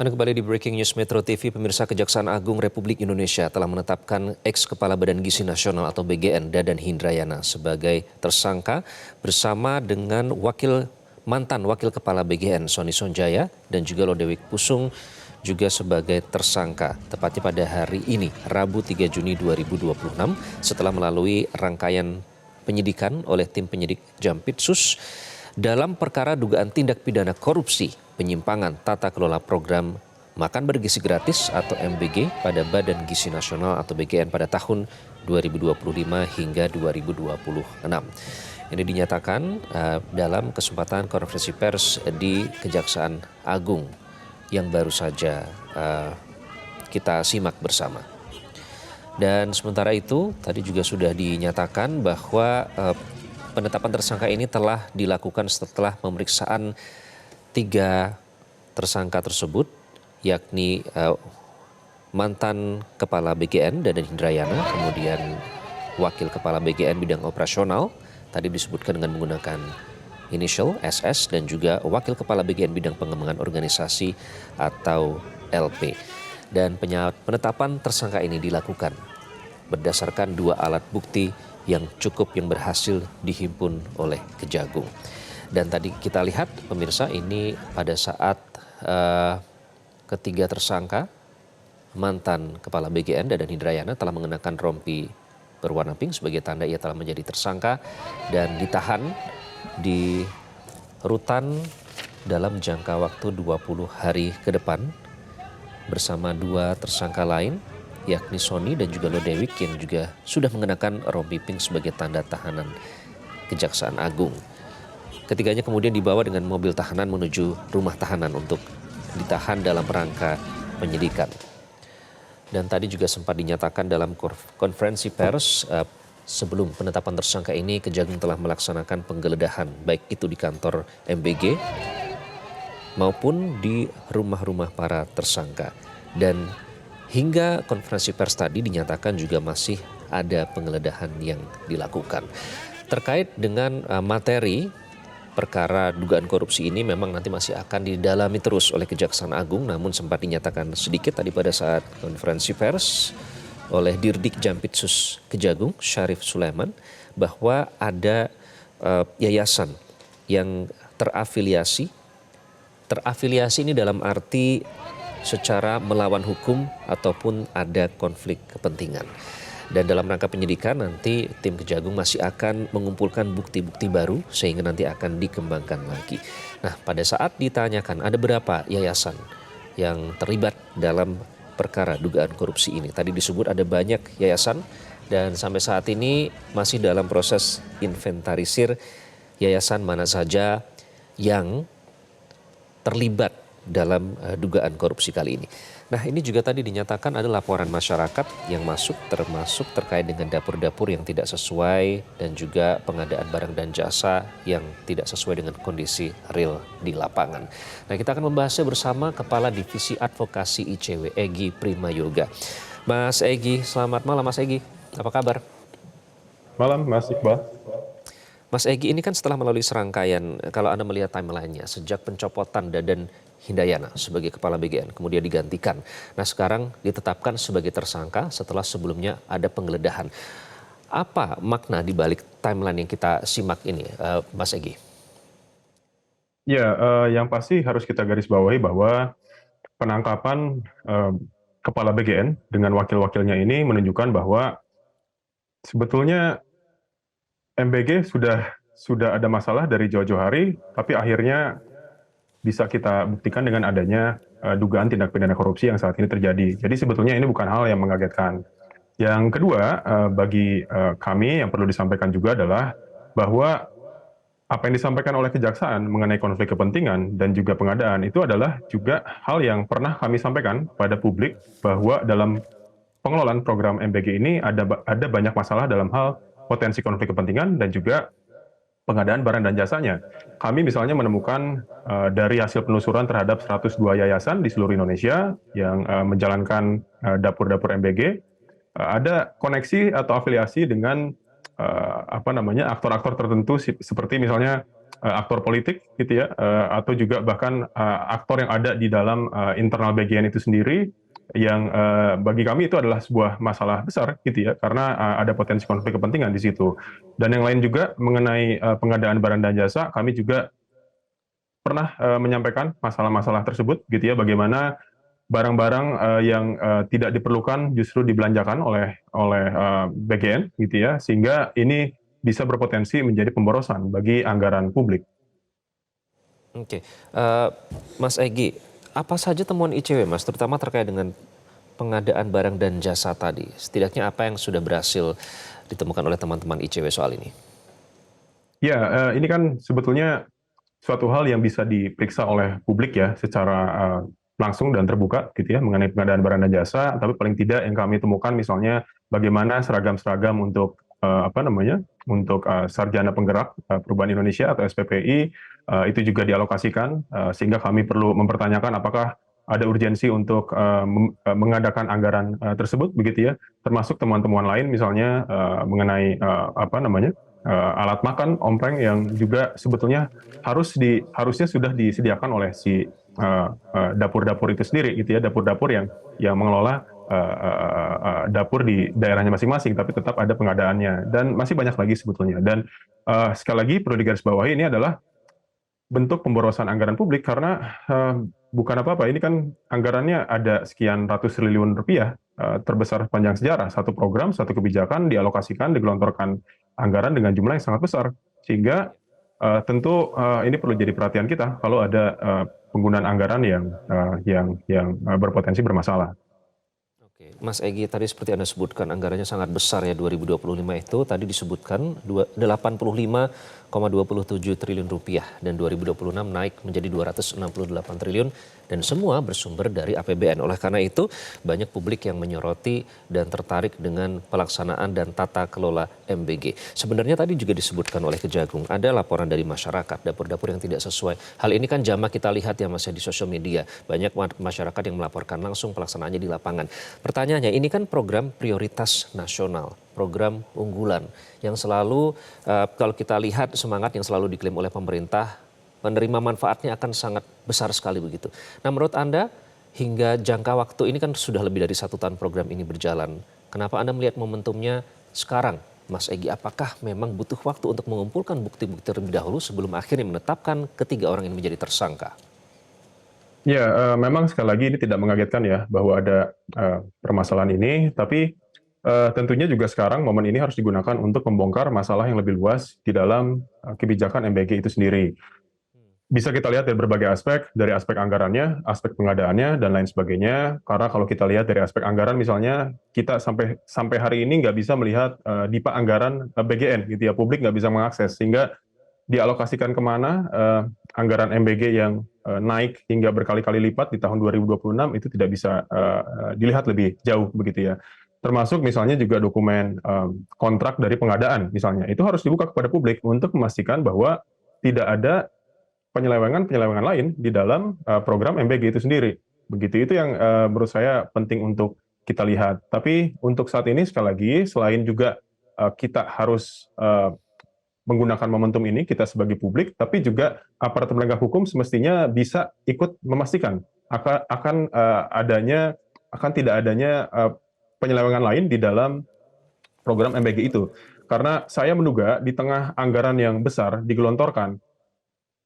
Anda kembali di Breaking News Metro TV. Pemirsa, Kejaksaan Agung Republik Indonesia telah menetapkan ex-Kepala Badan Gizi Nasional atau BGN Dadan Hindrayana sebagai tersangka bersama dengan mantan Wakil Kepala BGN Sony Sonjaya dan juga Lodewijk Pusung juga sebagai tersangka. Tepatnya pada hari ini, Rabu 3 Juni 2026, setelah melalui rangkaian penyidikan oleh tim penyidik Jampitsus dalam perkara dugaan tindak pidana korupsi penyimpangan tata kelola program makan bergizi gratis atau MBG pada Badan Gizi Nasional atau BGN pada tahun 2025 hingga 2026. Ini dinyatakan dalam kesempatan konferensi pers di Kejaksaan Agung yang baru saja kita simak bersama. Dan sementara itu tadi juga sudah dinyatakan bahwa penetapan tersangka ini telah dilakukan setelah pemeriksaan 3 tersangka tersebut, yakni mantan Kepala BGN Dadan Hindrayana, kemudian Wakil Kepala BGN bidang operasional, tadi disebutkan dengan menggunakan inisial SS, dan juga Wakil Kepala BGN bidang pengembangan organisasi atau LP. Dan penetapan tersangka ini dilakukan berdasarkan 2 alat bukti yang berhasil dihimpun oleh Kejagung. Dan tadi kita lihat, pemirsa, ini pada saat ketiga tersangka, mantan Kepala BGN Dadan Hindrayana telah mengenakan rompi berwarna pink sebagai tanda ia telah menjadi tersangka dan ditahan di rutan dalam jangka waktu 20 hari ke depan bersama 2 tersangka lain, yakni Sony dan juga Lodewijk yang juga sudah mengenakan rompi pink sebagai tanda tahanan Kejaksaan Agung. Ketiganya kemudian dibawa dengan mobil tahanan menuju rumah tahanan untuk ditahan dalam rangka penyidikan. Dan tadi juga sempat dinyatakan dalam konferensi pers sebelum penetapan tersangka ini, Kejagung telah melaksanakan penggeledahan baik itu di kantor MBG maupun di rumah-rumah para tersangka. Dan hingga konferensi pers tadi dinyatakan juga masih ada penggeledahan yang dilakukan. Terkait dengan materi perkara dugaan korupsi ini memang nanti masih akan didalami terus oleh Kejaksaan Agung, namun sempat dinyatakan sedikit tadi pada saat konferensi pers oleh Dirdik Jampitsus Kejagung, Syarif Sulaiman, bahwa ada yayasan yang terafiliasi ini dalam arti secara melawan hukum ataupun ada konflik kepentingan. Dan dalam rangka penyidikan nanti tim Kejagung masih akan mengumpulkan bukti-bukti baru sehingga nanti akan dikembangkan lagi. Nah, pada saat ditanyakan ada berapa yayasan yang terlibat dalam perkara dugaan korupsi ini, tadi disebut ada banyak yayasan dan sampai saat ini masih dalam proses inventarisir yayasan mana saja yang terlibat dalam dugaan korupsi kali ini. Nah, ini juga tadi dinyatakan ada laporan masyarakat yang masuk, termasuk terkait dengan dapur-dapur yang tidak sesuai dan juga pengadaan barang dan jasa yang tidak sesuai dengan kondisi real di lapangan. Nah, kita akan membahasnya bersama Kepala Divisi Advokasi ICW, Egy Primayoga. Mas Egy, selamat malam Mas Egy. Apa kabar? Malam Mas Iqbal. Mas Egy, ini kan setelah melalui serangkaian, kalau Anda melihat timeline-nya, sejak pencopotan Dadan Hindrayana sebagai Kepala BGN, kemudian digantikan. Nah, sekarang ditetapkan sebagai tersangka setelah sebelumnya ada penggeledahan. Apa makna di balik timeline yang kita simak ini, Mas Egy? Ya, yang pasti harus kita garis bawahi bahwa penangkapan Kepala BGN dengan wakil-wakilnya ini menunjukkan bahwa sebetulnya MBG sudah ada masalah dari jauh-jauh hari, tapi akhirnya bisa kita buktikan dengan adanya dugaan tindak pidana korupsi yang saat ini terjadi. Jadi sebetulnya ini bukan hal yang mengagetkan. Yang kedua, bagi kami yang perlu disampaikan juga adalah bahwa apa yang disampaikan oleh Kejaksaan mengenai konflik kepentingan dan juga pengadaan itu adalah juga hal yang pernah kami sampaikan pada publik, bahwa dalam pengelolaan program MBG ini ada banyak masalah dalam hal potensi konflik kepentingan dan juga pengadaan barang dan jasanya. Kami misalnya menemukan dari hasil penelusuran terhadap 102 yayasan di seluruh Indonesia yang menjalankan dapur-dapur MBG, ada koneksi atau afiliasi dengan aktor-aktor tertentu seperti misalnya aktor politik gitu ya, atau juga bahkan aktor yang ada di dalam internal BGN itu sendiri, yang bagi kami itu adalah sebuah masalah besar gitu ya, karena ada potensi konflik kepentingan di situ. Dan yang lain juga mengenai pengadaan barang dan jasa, kami juga pernah menyampaikan masalah-masalah tersebut gitu ya, bagaimana barang-barang yang tidak diperlukan justru dibelanjakan oleh BGN gitu ya, sehingga ini bisa berpotensi menjadi pemborosan bagi anggaran publik. Oke, Mas Egy, apa saja temuan ICW Mas, terutama terkait dengan pengadaan barang dan jasa tadi? Setidaknya apa yang sudah berhasil ditemukan oleh teman-teman ICW soal ini? Ya, ini kan sebetulnya suatu hal yang bisa diperiksa oleh publik ya secara langsung dan terbuka gitu ya mengenai pengadaan barang dan jasa. Tapi paling tidak yang kami temukan misalnya bagaimana seragam-seragam untuk untuk sarjana penggerak perubahan Indonesia atau SPPI itu juga dialokasikan, sehingga kami perlu mempertanyakan apakah ada urgensi untuk mengadakan anggaran tersebut begitu ya, termasuk temuan-temuan lain misalnya mengenai alat makan ompreng yang juga sebetulnya harusnya sudah disediakan oleh si dapur-dapur itu sendiri gitu ya, dapur-dapur yang mengelola dapur di daerahnya masing-masing, tapi tetap ada pengadaannya, dan masih banyak lagi sebetulnya. Dan sekali lagi perlu digarisbawahi, ini adalah bentuk pemborosan anggaran publik karena bukan apa-apa, ini kan anggarannya ada sekian ratus triliun rupiah, terbesar sepanjang sejarah. Satu program, satu kebijakan dialokasikan, digelontorkan anggaran dengan jumlah yang sangat besar, sehingga tentu ini perlu jadi perhatian kita kalau ada penggunaan anggaran yang berpotensi bermasalah. Oke, Mas Egy, tadi seperti Anda sebutkan anggarannya sangat besar ya, 2025 itu tadi disebutkan 85,27 triliun rupiah dan 2026 naik menjadi 268 triliun dan semua bersumber dari APBN. Oleh karena itu banyak publik yang menyoroti dan tertarik dengan pelaksanaan dan tata kelola MBG. Sebenarnya tadi juga disebutkan oleh Kejagung, ada laporan dari masyarakat, dapur-dapur yang tidak sesuai. Hal ini kan jamak kita lihat ya Mas ya di sosial media. Banyak masyarakat yang melaporkan langsung pelaksanaannya di lapangan. Pertanyaannya, ini kan program prioritas nasional, program unggulan yang selalu kalau kita lihat semangat yang selalu diklaim oleh pemerintah, penerima manfaatnya akan sangat besar sekali begitu. Nah menurut Anda hingga jangka waktu ini kan sudah lebih dari 1 tahun program ini berjalan. Kenapa Anda melihat momentumnya sekarang, Mas Egy? Apakah memang butuh waktu untuk mengumpulkan bukti-bukti terlebih dahulu sebelum akhirnya menetapkan ketiga orang ini menjadi tersangka? Ya, memang sekali lagi ini tidak mengagetkan ya bahwa ada permasalahan ini, tapi tentunya juga sekarang momen ini harus digunakan untuk membongkar masalah yang lebih luas di dalam kebijakan MBG itu sendiri. Bisa kita lihat dari berbagai aspek, dari aspek anggarannya, aspek pengadaannya, dan lain sebagainya. Karena kalau kita lihat dari aspek anggaran misalnya, kita sampai hari ini nggak bisa melihat DIPA anggaran BGN gitu ya, publik nggak bisa mengakses, sehingga dialokasikan kemana anggaran MBG yang naik hingga berkali-kali lipat di tahun 2026 itu tidak bisa dilihat lebih jauh begitu ya. Termasuk misalnya juga dokumen kontrak dari pengadaan misalnya, itu harus dibuka kepada publik untuk memastikan bahwa tidak ada penyelewengan-penyelewengan lain di dalam program MBG itu sendiri. Begitu, itu yang menurut saya penting untuk kita lihat. Tapi untuk saat ini sekali lagi, selain juga kita harus menggunakan momentum ini kita sebagai publik, tapi juga aparat penegak hukum semestinya bisa ikut memastikan akan tidak adanya penyelewengan lain di dalam program MBG itu. Karena saya menduga di tengah anggaran yang besar digelontorkan,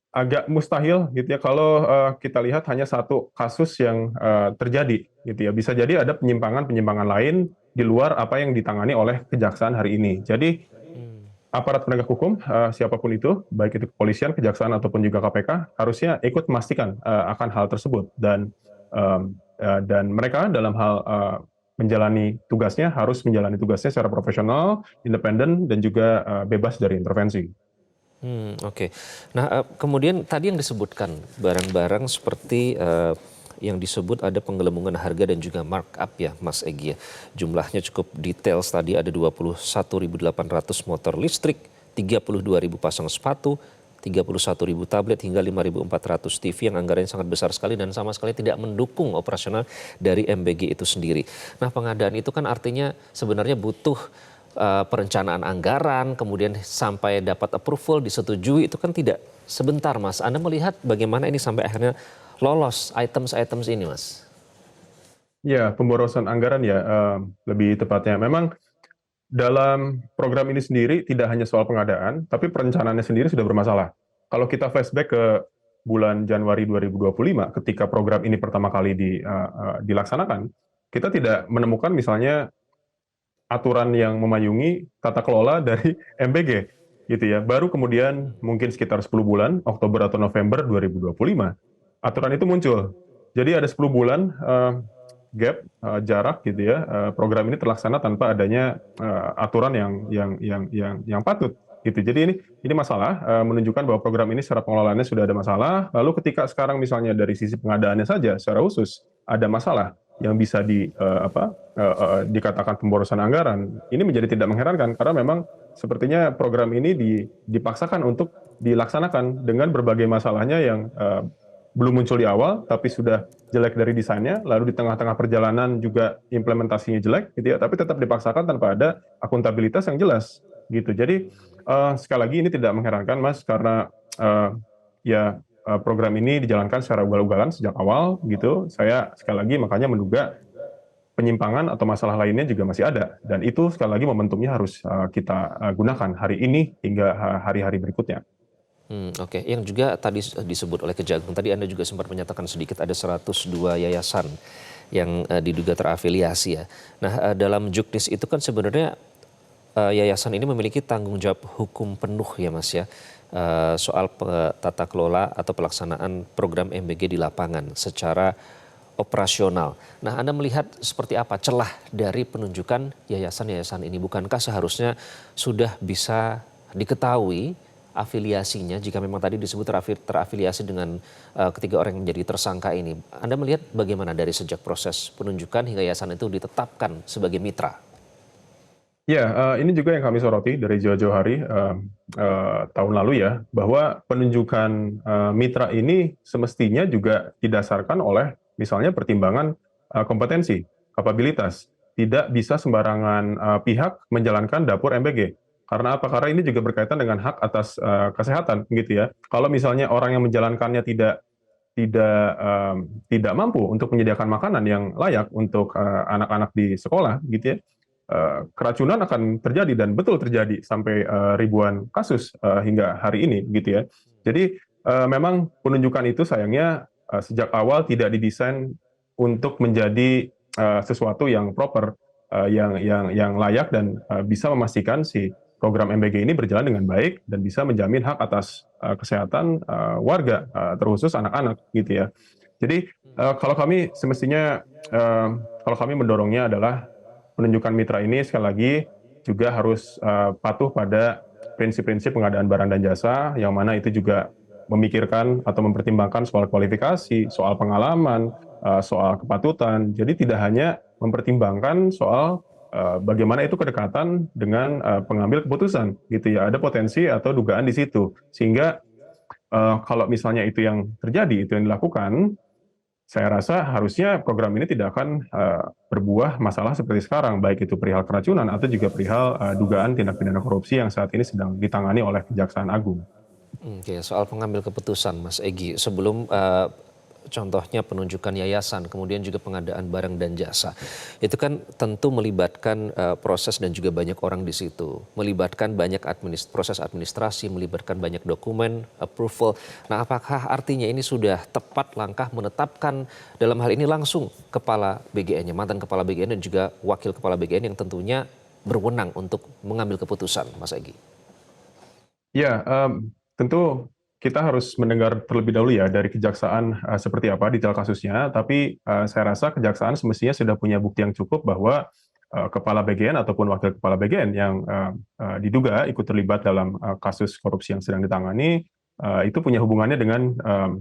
agak mustahil gitu ya kalau kita lihat hanya satu kasus yang terjadi gitu ya. Bisa jadi ada penyimpangan-penyimpangan lain di luar apa yang ditangani oleh kejaksaan hari ini. Jadi aparat penegak hukum siapapun itu, baik itu kepolisian, kejaksaan ataupun juga KPK, harusnya ikut memastikan akan hal tersebut, dan mereka dalam hal menjalani tugasnya harus menjalani tugasnya secara profesional, independen, dan juga bebas dari intervensi. Oke. Nah, kemudian tadi yang disebutkan barang-barang seperti yang disebut ada penggelembungan harga dan juga markup ya Mas Egy ya. Jumlahnya cukup detail, tadi ada 21.800 motor listrik, 32.000 pasang sepatu, 31.000 tablet hingga 5.400 TV yang anggarannya sangat besar sekali dan sama sekali tidak mendukung operasional dari MBG itu sendiri. Nah, pengadaan itu kan artinya sebenarnya butuh perencanaan anggaran, kemudian sampai dapat approval, disetujui, itu kan tidak sebentar, Mas. Anda melihat bagaimana ini sampai akhirnya lolos items-items ini, Mas? Ya, pemborosan anggaran ya, lebih tepatnya. Memang dalam program ini sendiri tidak hanya soal pengadaan, tapi perencanaannya sendiri sudah bermasalah. Kalau kita flashback ke bulan Januari 2025, ketika program ini pertama kali dilaksanakan, kita tidak menemukan misalnya aturan yang memayungi tata kelola dari MBG, gitu ya. Baru kemudian mungkin sekitar 10 bulan, Oktober atau November 2025, aturan itu muncul. Jadi ada 10 bulan gap, jarak gitu ya, program ini terlaksana tanpa adanya aturan yang patut gitu. Jadi ini masalah, menunjukkan bahwa program ini secara pengelolaannya sudah ada masalah. Lalu ketika sekarang misalnya dari sisi pengadaannya saja secara khusus ada masalah yang bisa dikatakan pemborosan anggaran, ini menjadi tidak mengherankan karena memang sepertinya program ini dipaksakan untuk dilaksanakan dengan berbagai masalahnya yang belum muncul di awal, tapi sudah jelek dari desainnya, lalu di tengah-tengah perjalanan juga implementasinya jelek, gitu ya, tapi tetap dipaksakan tanpa ada akuntabilitas yang jelas, gitu. Jadi sekali lagi ini tidak mengherankan, Mas, karena program ini dijalankan secara ugal-ugalan sejak awal, gitu. Saya sekali lagi makanya menduga penyimpangan atau masalah lainnya juga masih ada, dan itu sekali lagi momentumnya harus kita gunakan hari ini hingga hari-hari berikutnya. Oke. Yang juga tadi disebut oleh Kejagung, tadi Anda juga sempat menyatakan sedikit ada 102 yayasan yang diduga terafiliasi ya. Nah, dalam Juknis itu kan sebenarnya yayasan ini memiliki tanggung jawab hukum penuh ya, Mas ya, soal tata kelola atau pelaksanaan program MBG di lapangan secara operasional. Nah, Anda melihat seperti apa celah dari penunjukan yayasan-yayasan ini? Bukankah seharusnya sudah bisa diketahui afiliasinya jika memang tadi disebut terafiliasi dengan ketiga orang yang menjadi tersangka ini? Anda melihat bagaimana dari sejak proses penunjukan hingga yayasan itu ditetapkan sebagai mitra? Ya, ini juga yang kami soroti dari jauh-jauh hari tahun lalu ya, bahwa penunjukan mitra ini semestinya juga didasarkan oleh misalnya pertimbangan kompetensi, kapabilitas. Tidak bisa sembarangan pihak menjalankan dapur MBG. Karena apa? Karena ini juga berkaitan dengan hak atas kesehatan, gitu ya. Kalau misalnya orang yang menjalankannya tidak tidak mampu untuk menyediakan makanan yang layak untuk anak-anak di sekolah, gitu ya, keracunan akan terjadi dan betul terjadi sampai ribuan kasus hingga hari ini, gitu ya. Jadi memang penunjukan itu sayangnya sejak awal tidak didesain untuk menjadi sesuatu yang proper, yang layak dan bisa memastikan si program MBG ini berjalan dengan baik dan bisa menjamin hak atas kesehatan warga, terkhusus anak-anak, gitu ya. Jadi kalau kami semestinya, kalau kami mendorongnya adalah penunjukan mitra ini sekali lagi juga harus patuh pada prinsip-prinsip pengadaan barang dan jasa, yang mana itu juga memikirkan atau mempertimbangkan soal kualifikasi, soal pengalaman, soal kepatutan. Jadi tidak hanya mempertimbangkan soal bagaimana itu kedekatan dengan pengambil keputusan, gitu ya. Ada potensi atau dugaan di situ, sehingga kalau misalnya itu yang terjadi, itu yang dilakukan, saya rasa harusnya program ini tidak akan berbuah masalah seperti sekarang, baik itu perihal keracunan atau juga perihal dugaan tindak pidana korupsi yang saat ini sedang ditangani oleh Kejaksaan Agung. Oke, soal pengambil keputusan, Mas Egy, sebelum contohnya penunjukan yayasan, kemudian juga pengadaan barang dan jasa, itu kan tentu melibatkan proses dan juga banyak orang di situ, melibatkan banyak proses administrasi, melibatkan banyak dokumen, approval. Nah, apakah artinya ini sudah tepat langkah menetapkan dalam hal ini langsung kepala BGN-nya, mantan kepala BGN dan juga wakil kepala BGN yang tentunya berwenang untuk mengambil keputusan, Mas Egy? Ya, tentu kita harus mendengar terlebih dahulu ya dari kejaksaan seperti apa detail kasusnya, tapi saya rasa kejaksaan semestinya sudah punya bukti yang cukup bahwa kepala BGN ataupun wakil kepala BGN yang diduga ikut terlibat dalam kasus korupsi yang sedang ditangani, itu punya hubungannya dengan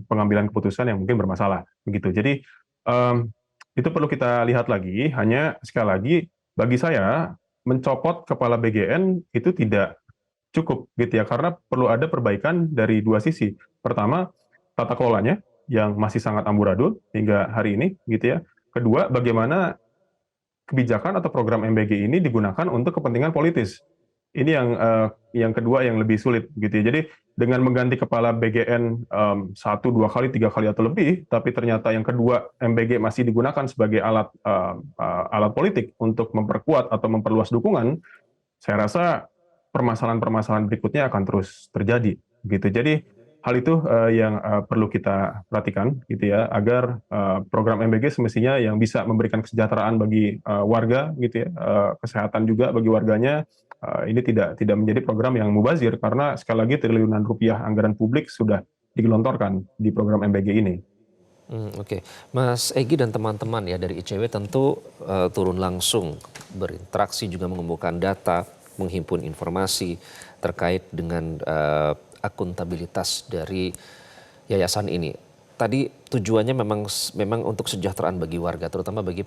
pengambilan keputusan yang mungkin bermasalah, begitu. Jadi itu perlu kita lihat lagi. Hanya sekali lagi, bagi saya mencopot kepala BGN itu tidak cukup, gitu ya, karena perlu ada perbaikan dari dua sisi. Pertama, tata kelolanya yang masih sangat amburadul hingga hari ini, gitu ya. Kedua, bagaimana kebijakan atau program MBG ini digunakan untuk kepentingan politis. Ini yang kedua yang lebih sulit gitu ya. Jadi dengan mengganti kepala BGN 1, 2 kali, 3 kali atau lebih, tapi ternyata yang kedua MBG masih digunakan sebagai alat politik untuk memperkuat atau memperluas dukungan, saya rasa permasalahan-permasalahan berikutnya akan terus terjadi gitu. Jadi hal itu yang perlu kita perhatikan gitu ya, agar program MBG semestinya yang bisa memberikan kesejahteraan bagi warga gitu ya, kesehatan juga bagi warganya. Ini tidak menjadi program yang mubazir, karena sekali lagi triliunan rupiah anggaran publik sudah digelontorkan di program MBG ini. Oke. Mas Egy dan teman-teman ya dari ICW tentu turun langsung berinteraksi, juga mengumpulkan data, menghimpun informasi terkait dengan akuntabilitas dari yayasan ini. Tadi tujuannya memang untuk kesejahteraan bagi warga, terutama bagi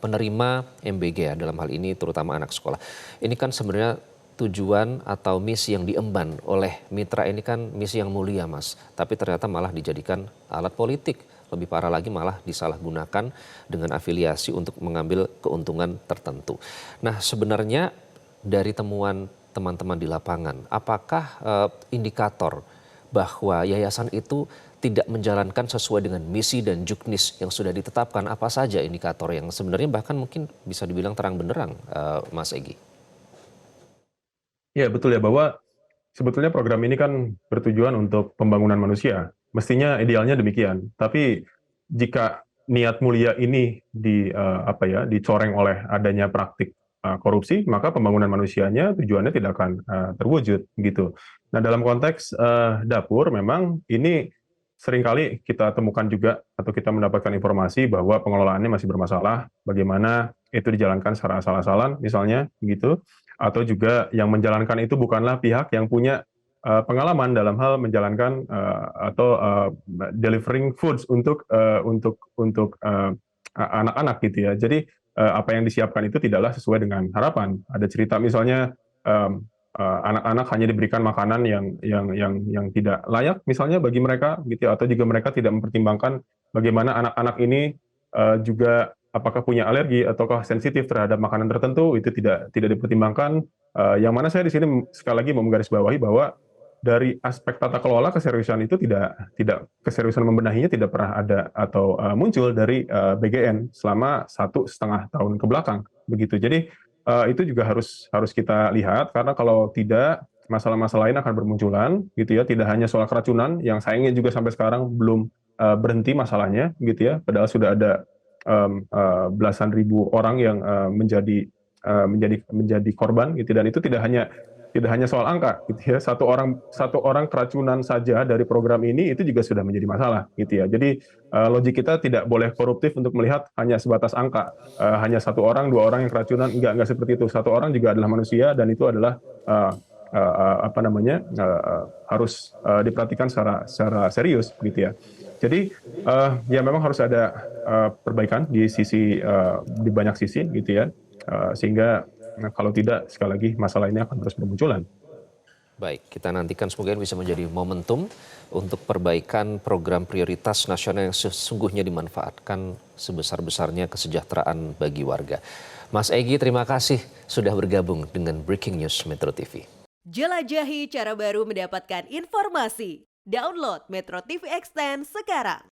penerima MBG ya, dalam hal ini terutama anak sekolah. Ini kan sebenarnya tujuan atau misi yang diemban oleh mitra ini kan misi yang mulia, Mas. Tapi ternyata malah dijadikan alat politik. Lebih parah lagi malah disalahgunakan dengan afiliasi untuk mengambil keuntungan tertentu. Nah, sebenarnya dari temuan teman-teman di lapangan, apakah indikator bahwa yayasan itu tidak menjalankan sesuai dengan misi dan juknis yang sudah ditetapkan? Apa saja indikator yang sebenarnya bahkan mungkin bisa dibilang terang benderang, Mas Egy? Ya betul ya, bahwa sebetulnya program ini kan bertujuan untuk pembangunan manusia. Mestinya idealnya demikian. Tapi jika niat mulia ini dicoreng oleh adanya praktik korupsi, maka pembangunan manusianya tujuannya tidak akan terwujud gitu. Nah, dalam konteks dapur memang ini seringkali kita temukan juga atau kita mendapatkan informasi bahwa pengelolaannya masih bermasalah, bagaimana itu dijalankan secara asal-asalan misalnya gitu, atau juga yang menjalankan itu bukanlah pihak yang punya pengalaman dalam hal menjalankan delivering foods untuk anak-anak gitu ya. Jadi apa yang disiapkan itu tidaklah sesuai dengan harapan. Ada cerita misalnya anak-anak hanya diberikan makanan yang tidak layak misalnya bagi mereka gitu ya, atau juga mereka tidak mempertimbangkan bagaimana anak-anak ini juga apakah punya alergi ataukah sensitif terhadap makanan tertentu, itu tidak dipertimbangkan. Yang mana saya di sini sekali lagi mau menggarisbawahi bahwa dari aspek tata kelola keseriusan itu tidak keseriusan membenahinya tidak pernah ada atau muncul dari BGN selama 1,5 tahun ke belakang begitu. Jadi itu juga harus kita lihat, karena kalau tidak masalah-masalah lain akan bermunculan gitu ya. Tidak hanya soal keracunan yang sayangnya juga sampai sekarang belum berhenti masalahnya gitu ya. Padahal sudah ada belasan ribu orang yang menjadi korban gitu, dan itu tidak hanya soal angka gitu ya. Satu orang keracunan saja dari program ini itu juga sudah menjadi masalah gitu ya. Jadi logik kita tidak boleh koruptif untuk melihat hanya sebatas angka, hanya 1 orang 2 orang yang keracunan, enggak seperti itu. 1 orang juga adalah manusia, dan itu adalah harus diperhatikan secara serius gitu ya. Jadi ya memang harus ada perbaikan di banyak sisi gitu ya, sehingga kalau tidak sekali lagi masalah ini akan terus bermunculan. Baik, kita nantikan semoga ini bisa menjadi momentum untuk perbaikan program prioritas nasional yang sesungguhnya dimanfaatkan sebesar-besarnya kesejahteraan bagi warga. Mas Egy, terima kasih sudah bergabung dengan Breaking News Metro TV. Jelajahi cara baru mendapatkan informasi. Download Metro TV Extend sekarang.